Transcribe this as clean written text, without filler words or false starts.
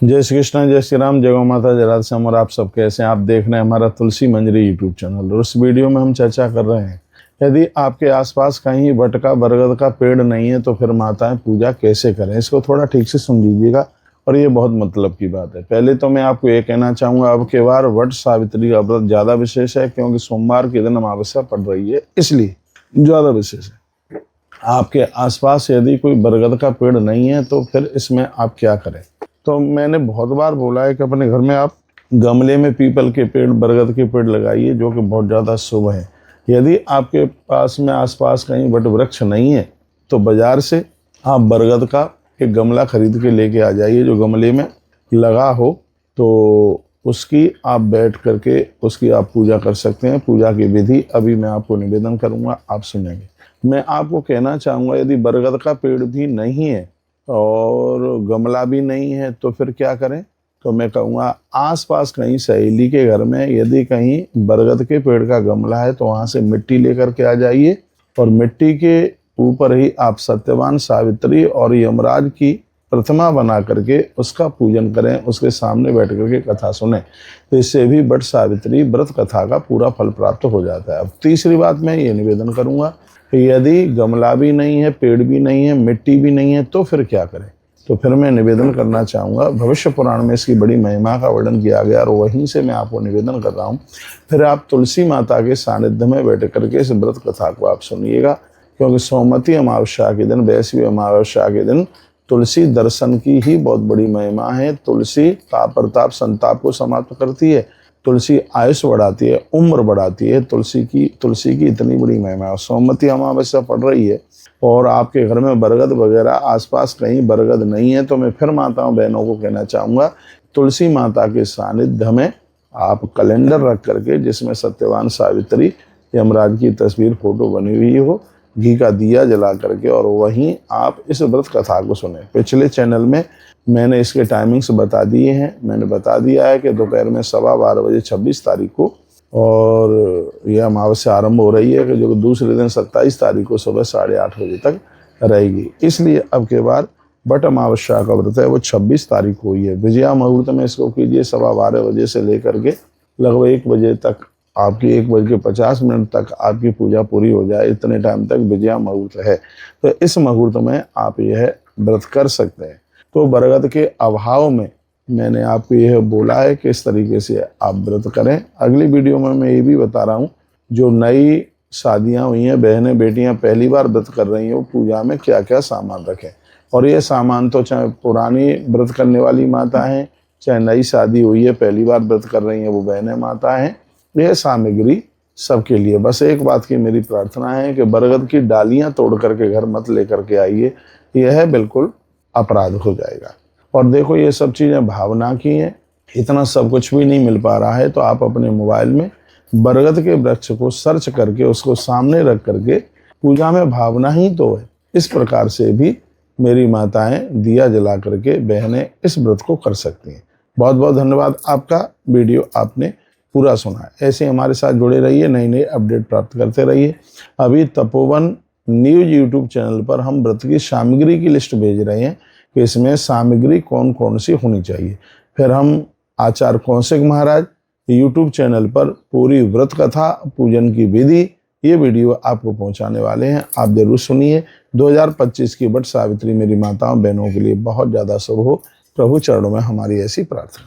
जय श्री कृष्ण, जय श्री राम, जय गौ माता, जय राधे श्याम। और आप सब कैसे हैं? आप देख रहे हैं हमारा तुलसी मंजरी यूट्यूब चैनल। और उस वीडियो में हम चर्चा कर रहे हैं, यदि आपके आसपास कहीं वट का बरगद का पेड़ नहीं है तो फिर माताएं पूजा कैसे करें। इसको थोड़ा ठीक से सुन लीजिएगा और ये बहुत मतलब की बात है। पहले तो मैं आपको ये कहना चाहूँगा, अब के बार वट सावित्री का व्रत ज़्यादा विशेष है, क्योंकि सोमवार के दिन अमावस्या पड़ रही है, इसलिए ज़्यादा विशेष है। आपके आसपास यदि कोई बरगद का पेड़ नहीं है तो फिर इसमें आप क्या करें। तो मैंने बहुत बार बोला है कि अपने घर में आप गमले में पीपल के पेड़, बरगद के पेड़ लगाइए, जो कि बहुत ज़्यादा शुभ है। यदि आपके पास में आसपास कहीं वट वृक्ष नहीं है तो बाज़ार से आप बरगद का एक गमला खरीद के लेके आ जाइए, जो गमले में लगा हो, तो उसकी आप बैठ करके उसकी आप पूजा कर सकते हैं। पूजा की विधि अभी मैं आपको निवेदन करूँगा, आप सुनेंगे। मैं आपको कहना चाहूँगा, यदि बरगद का पेड़ भी नहीं है और गमला भी नहीं है तो फिर क्या करें। तो मैं कहूँगा, आसपास कहीं सहेली के घर में यदि कहीं बरगद के पेड़ का गमला है तो वहाँ से मिट्टी लेकर के आ जाइए, और मिट्टी के ऊपर ही आप सत्यवान, सावित्री और यमराज की प्रतिमा बना करके उसका पूजन करें, उसके सामने बैठ करके कथा सुने। तो इससे भी वट सावित्री व्रत कथा का पूरा फल प्राप्त हो जाता है। अब तीसरी बात मैं ये निवेदन करूँगा कि यदि गमला भी नहीं है, पेड़ भी नहीं है, मिट्टी भी नहीं है तो फिर क्या करें। तो फिर मैं निवेदन करना चाहूँगा, भविष्य पुराण में इसकी बड़ी महिमा का वर्णन किया गया और वहीं से मैं आपको निवेदन कर रहा हूँ। फिर आप तुलसी माता के सानिध्य में बैठ करके इस व्रत कथा को आप सुनिएगा, क्योंकि सोमवती अमावस्या के दिन, वैश्वी अमावस्या के दिन तुलसी दर्शन की ही बहुत बड़ी महिमा है। तुलसी का प्रताप संताप को समाप्त करती है, तुलसी आयुष बढ़ाती है, उम्र बढ़ाती है। तुलसी की इतनी बड़ी महिमा है। सोमवती अमावस्या पड़ रही है और आपके घर में बरगद वगैरह आसपास कहीं बरगद नहीं है तो मैं फिर माताओं बहनों को कहना चाहूँगा, तुलसी माता के सानिध्य में आप कैलेंडर रख करके, जिसमें सत्यवान, सावित्री, यमराज की तस्वीर, फोटो बनी हुई हो, घी का दिया जला करके, और वहीं आप इस व्रत कथा को सुने। पिछले चैनल में मैंने इसके टाइमिंग्स बता दिए हैं। मैंने बता दिया है कि दोपहर में 12:15 बजे 26 तारीख को, और यह अमावस्या आरंभ हो रही है कि जो दूसरे दिन 27 तारीख को सुबह 8:30 बजे तक रहेगी। इसलिए अब के बार बट अमावस्या का व्रत है वो 26 तारीख को ही है। विजया मुहूर्त में इसको कीजिए, 12:15 बजे से लेकर के लगभग 1 बजे तक, आपकी 1:50 तक आपकी पूजा पूरी हो जाए, इतने टाइम तक विजया मुहूर्त है। तो इस मुहूर्त में आप यह व्रत कर सकते हैं। तो बरगद के अभाव में मैंने आपको यह बोला है कि इस तरीके से आप व्रत करें। अगली वीडियो में मैं ये भी बता रहा हूँ, जो नई शादियाँ हुई हैं, बहनें बेटियाँ पहली बार व्रत कर रही हैं, वो पूजा में क्या क्या सामान रखें। और ये सामान तो चाहे पुरानी व्रत करने वाली माता हैं, चाहे नई शादी हुई है पहली बार व्रत कर रही हैं वो बहनें माता हैं, यह सामग्री सबके लिए। बस एक बात की मेरी प्रार्थना है कि बरगद की डालियाँ तोड़ करके घर मत लेकर के आइए, यह बिल्कुल अपराध हो जाएगा। और देखो, ये सब चीज़ें भावना की हैं, इतना सब कुछ भी नहीं मिल पा रहा है तो आप अपने मोबाइल में बरगद के वृक्ष को सर्च करके उसको सामने रख करके, पूजा में भावना ही तो है, इस प्रकार से भी मेरी माताएं दिया जला करके बहनें इस व्रत को कर सकती हैं। बहुत बहुत धन्यवाद आपका। वीडियो आपने पूरा सुना है। ऐसे हमारे साथ जुड़े रहिए, नई नई अपडेट प्राप्त करते रहिए। अभी तपोवन न्यूज यूट्यूब चैनल पर हम व्रत की सामग्री की लिस्ट भेज रहे हैं कि इसमें सामग्री कौन कौन सी होनी चाहिए। फिर हम आचार्य कौशिक महाराज यूट्यूब चैनल पर पूरी व्रत कथा, पूजन की विधि, ये वीडियो आपको पहुंचाने वाले हैं। आप जरूर सुनिए। 2025 की वट सावित्री मेरी माताओं बहनों के लिए बहुत ज़्यादा शुभ हो। प्रभु चरणों में हमारी ऐसी प्रार्थना है।